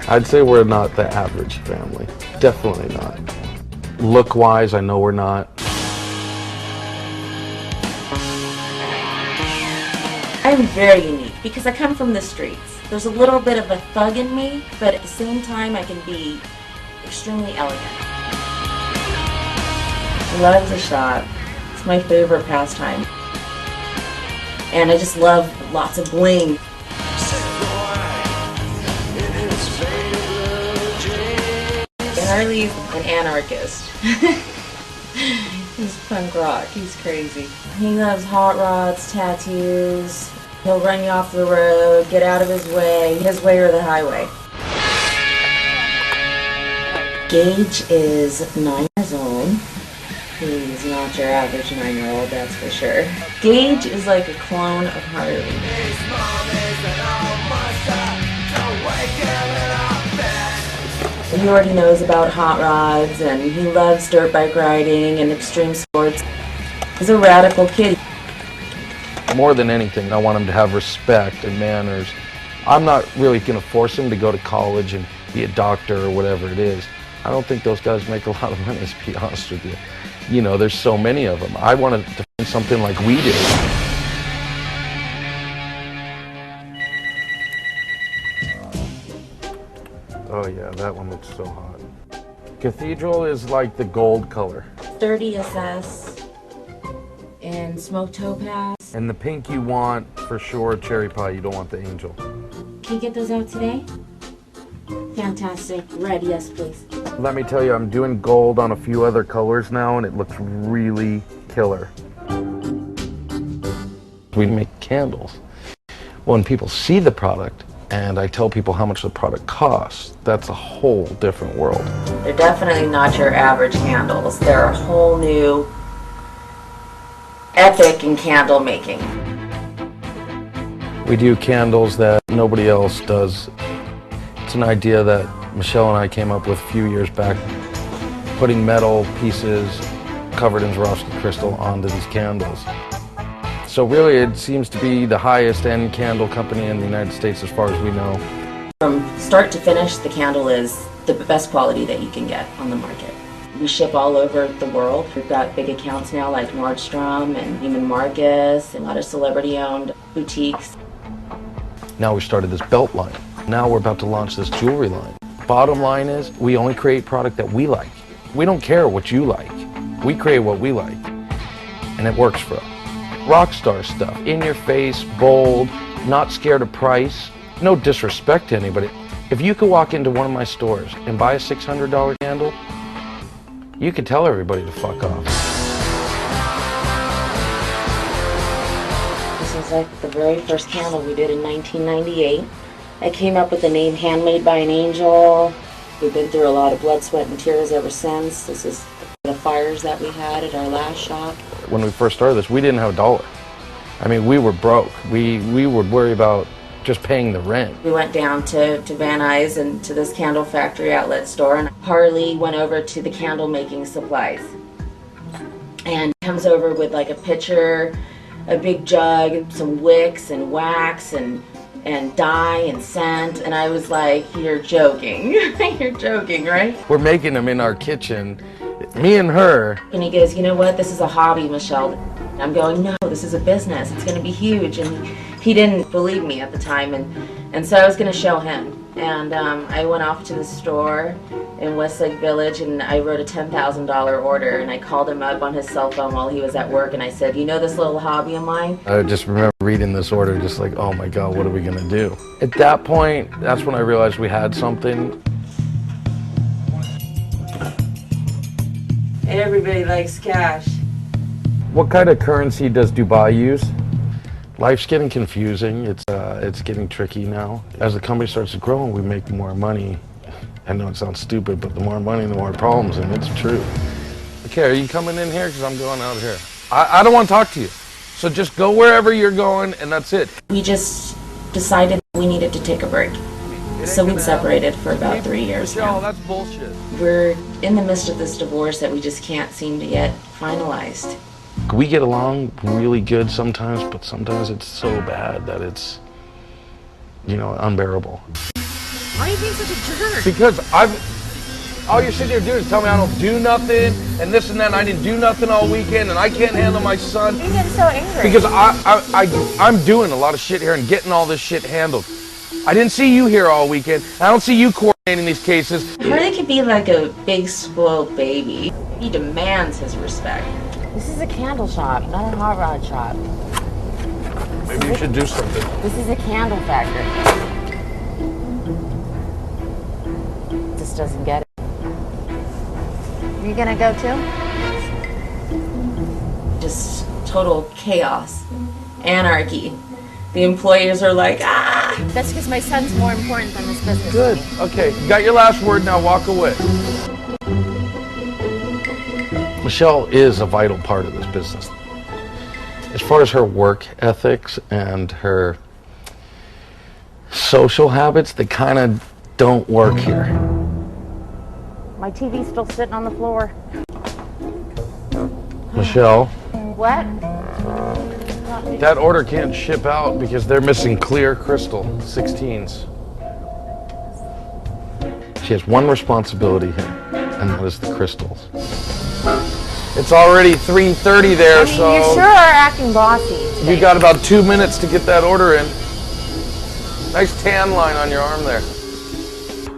I'd say we're not the average family. Definitely not. Look-wise, I know we're not. I'm very unique because I come from the streets. There's a little bit of a thug in me, but at the same time I can be extremely elegant. I love to shop. It's my favorite pastime. And I just love lots of bling. Harley's an anarchist. He's punk rock. He's crazy. He loves hot rods, tattoos. He'll run you off the road, get out of his way or the highway. Gage is 9 years old. He's not your average 9-year-old, that's for sure. Gage is like a clone of Harley. He already knows about hot rods, and he loves dirt bike riding and extreme sports. He's a radical kid. More than anything, I want him to have respect and manners. I'm not really going to force him to go to college and be a doctor or whatever it is. I don't think those guys make a lot of money, to be honest with you. You know, there's so many of them. I want to find something like we do. Oh yeah, that one looks so hot. Cathedral is like the gold color. 30 SS and smoked topaz. And the pink you want, for sure, cherry pie. You don't want the angel. Can you get those out today? Fantastic. Red, yes please. Let me tell you, I'm doing gold on a few other colors now, and it looks really killer. We make candles. When people see the product, and I tell people how much the product costs, that's a whole different world. They're definitely not your average candles. They're a whole new epic in candle making. We do candles that nobody else does. It's an idea that Michelle and I came up with a few years back, putting metal pieces covered in Swarovski crystal onto these candles. So really, it seems to be the highest end candle company in the United States as far as we know. From start to finish, the candle is the best quality that you can get on the market. We ship all over the world. We've got big accounts now like Nordstrom and Neiman Marcus and a lot of celebrity-owned boutiques. Now we started this belt line. Now we're about to launch this jewelry line. Bottom line is, we only create product that we like. We don't care what you like. We create what we like, and it works for us. Rock star stuff, in your face, bold, not scared of price. No disrespect to anybody. If you could walk into one of my stores and buy a $600 candle, you could tell everybody to fuck off. This is like the very first candle we did in 1998. I came up with the name Handmade by an Angel. We've been through a lot of blood, sweat, and tears ever since. This is the fires that we had at our last shop. When we first started this, we didn't have a dollar. I mean, we were broke. We would worry about just paying the rent. We went down to Van Nuys and to this candle factory outlet store, and Harley went over to the candle making supplies. And comes over with like a pitcher, a big jug, some wicks and wax and dye and scent, and I was like, you're joking. You're joking, right? We're making them in our kitchen, me and her. And he goes, you know what, this is a hobby, Michelle. I'm going, no, this is a business. It's going to be huge. And he didn't believe me at the time, and so I was going to show him. And I went off to the store in Westlake Village, and I wrote a $10,000 order, and I called him up on his cell phone while he was at work, and I said, you know this little hobby of mine? I just remember reading this order just like, oh my God, what are we going to do? At that point, that's when I realized we had something. Everybody likes cash. What kind of currency does Dubai use? Life's getting confusing. It's getting tricky now. As the company starts to grow and we make more money, I know it sounds stupid, but the more money, the more problems, and it's true. Okay, are you coming in here? Because I'm going out here. I don't want to talk to you. So just go wherever you're going, and that's it. We just decided we needed to take a break. So we've separated for about 3 years now. That's bullshit. We're in the midst of this divorce that we just can't seem to get finalized. We get along really good sometimes, but sometimes it's so bad that it's, you know, unbearable. Why are you being such a jerk? Because all you're sitting here doing is tell me I don't do nothing, and this and that, and I didn't do nothing all weekend, and I can't handle my son. You're getting so angry. Because I'm doing a lot of shit here and getting all this shit handled. I didn't see you here all weekend. I don't see you coordinating these cases. Harley could be like a big spoiled baby. He demands his respect. This is a candle shop, not a hot rod shop. Maybe you should do something. This is a candle factory. Just doesn't get it. Are you gonna go too? Just total chaos, anarchy. The employers are like, ah! That's because my son's more important than this business. Good. Okay, you got your last word, now walk away. Michelle is a vital part of this business. As far as her work ethics and her social habits, they kind of don't work here. My TV's still sitting on the floor. Michelle, What? that order can't ship out because they're missing clear crystal 16s. She has one responsibility here, and that is the crystals. It's already 3:30 there, so you sure are acting bossy today. you got about 2 minutes to get that order in. Nice tan line on your arm there.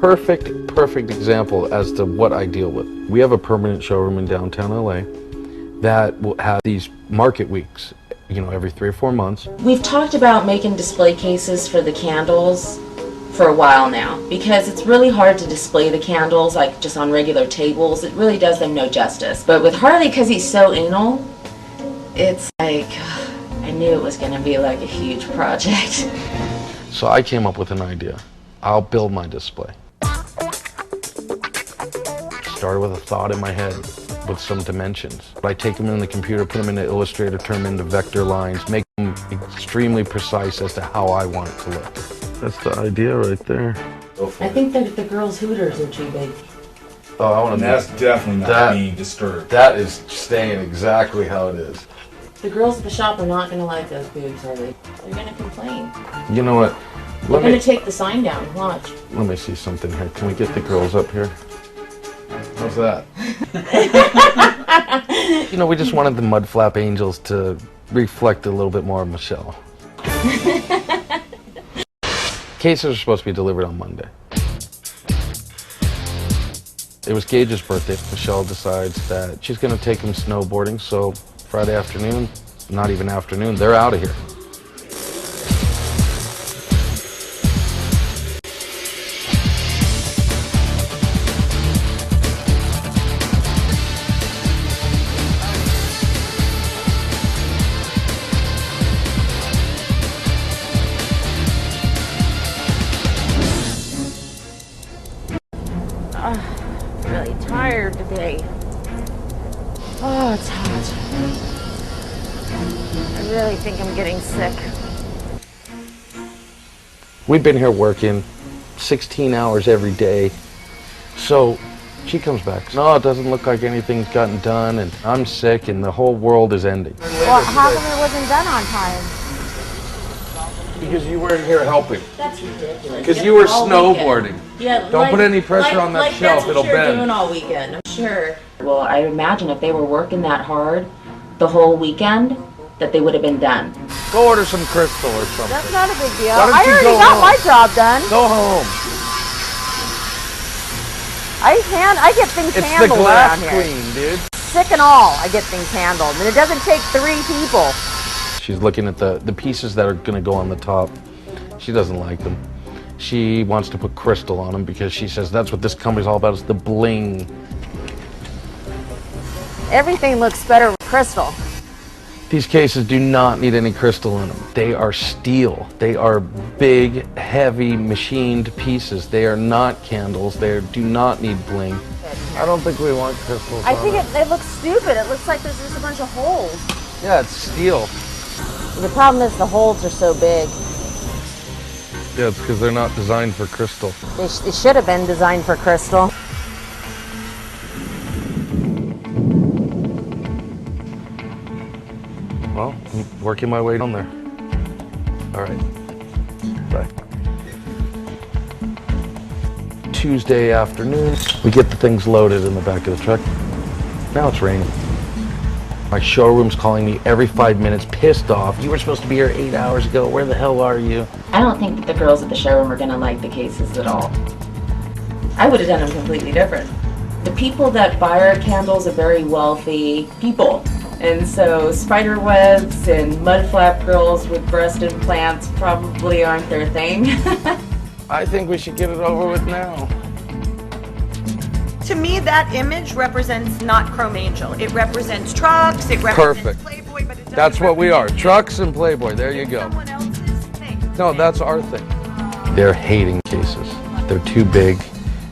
Perfect example as to what I deal with. We have a permanent showroom in downtown LA that will have these market weeks, every 3 or 4 months. We've talked about making display cases for the candles for a while now because it's really hard to display the candles like just on regular tables. It really does them no justice. But with Harley, because he's so anal, it's like I knew it was going to be like a huge project. So I came up with an idea. I'll build my display. Started with a thought in my head with some dimensions. I take them in the computer, put them into Illustrator, turn them into vector lines, make them extremely precise as to how I want it to look. That's the idea right there. I think that the girls' hooters are too big. Oh, I want And to. that's definitely not being disturbed. That is staying exactly how it is. The girls at the shop are not going to like those boobs, are they? They're going to complain. You know what? They're going to take the sign down. Watch. Let me see something here. Can we get the girls up here? How's that? We just wanted the mud flap angels to reflect a little bit more of Michelle. Cases are supposed to be delivered on Monday. It was Gage's birthday. Michelle decides that she's going to take him snowboarding, so Friday afternoon, not even afternoon, they're out of here. Really tired today. Oh, it's hot. I really think I'm getting sick. We've been here working 16 hours every day. So she comes back. No, it doesn't look like anything's gotten done, and I'm sick, and the whole world is ending. Well, how come it wasn't done on time? Because you weren't here helping. That's ridiculous. Because you were snowboarding. Yeah, Don't put any pressure on that shelf, it'll bend. That's what you're doing all weekend, I'm sure. Well, I imagine if they were working that hard the whole weekend, that they would have been done. Go order some crystal or something. That's not a big deal. Why don't I you already go got home? my job done. Go home. I get things It's the handled glass around here. queen, dude. Sick and all, I get things handled. And it doesn't take 3 people. She's looking at the pieces that are going to go on the top. She doesn't like them. She wants to put crystal on them because she says that's what this company's all about, is the bling. Everything looks better with crystal. These cases do not need any crystal in them. They are steel. They are big, heavy, machined pieces. They are not candles. They do not need bling. I don't think we want crystals I on think it. it looks stupid. It looks like there's just a bunch of holes. Yeah, it's steel. The problem is the holes are so big. Yeah, it's because they're not designed for crystal. They should have been designed for crystal. Well, I'm working my way down there. All right. Bye. Tuesday afternoon. We get the things loaded in the back of the truck. Now it's raining. My showroom's calling me every 5 minutes, pissed off. You were supposed to be here 8 hours ago. Where the hell are you? I don't think that the girls at the showroom are going to like the cases at all. I would have done them completely different. The people that buy our candles are very wealthy people. And so spider webs and mud flap girls with breast implants probably aren't their thing. I think we should get it over with now. To me, that image represents not Chrome Angel. It represents trucks, it represents Perfect. Playboy, but it doesn't That's what we are. represent Trucks and Playboy. There you go. someone else's thing. No, that's our thing. They're hating cases. They're too big.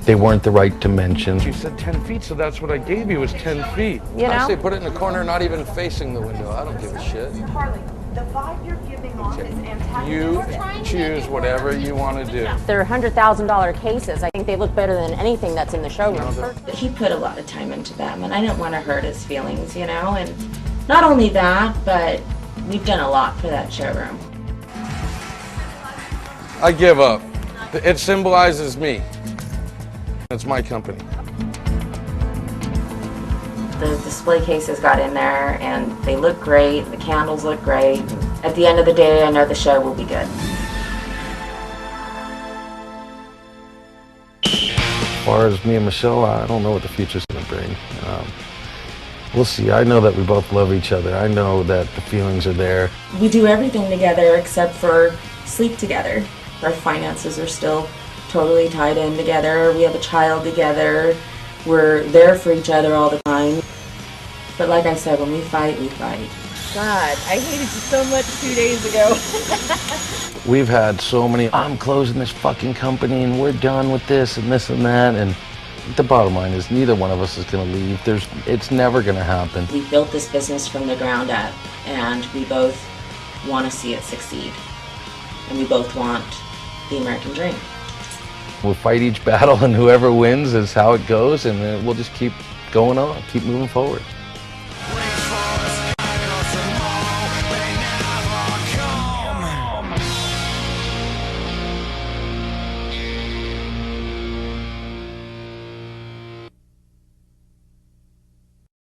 They weren't the right dimensions. You said 10 feet, so that's what I gave you was 10 feet. You know? I say put it in the corner, not even facing the window. I don't give a shit. Harley, the vibe you're giving off is You antagonistic. choose whatever you want to do. They're $100,000 cases. I think they look better than anything that's in the showroom. He put a lot of time into them, and I didn't want to hurt his feelings, you know? And not only that, but we've done a lot for that showroom. I give up. It symbolizes me. It's my company. The display cases got in there, and they look great. The candles look great. At the end of the day, I know the show will be good. As far as me and Michelle, I don't know what the future's going to bring. We'll see. I know that we both love each other. I know that the feelings are there. We do everything together except for sleep together. Our finances are still totally tied in together. We have a child together. We're there for each other all the time. But like I said, when we fight, we fight. God, I hated you so much 2 days ago. We've had so many, I'm closing this fucking company and we're done with this and this and that. And the bottom line is neither one of us is going to leave. It's never going to happen. We built this business from the ground up, and we both want to see it succeed. And we both want the American dream. We'll fight each battle, and whoever wins is how it goes, and we'll just keep going on, keep moving forward.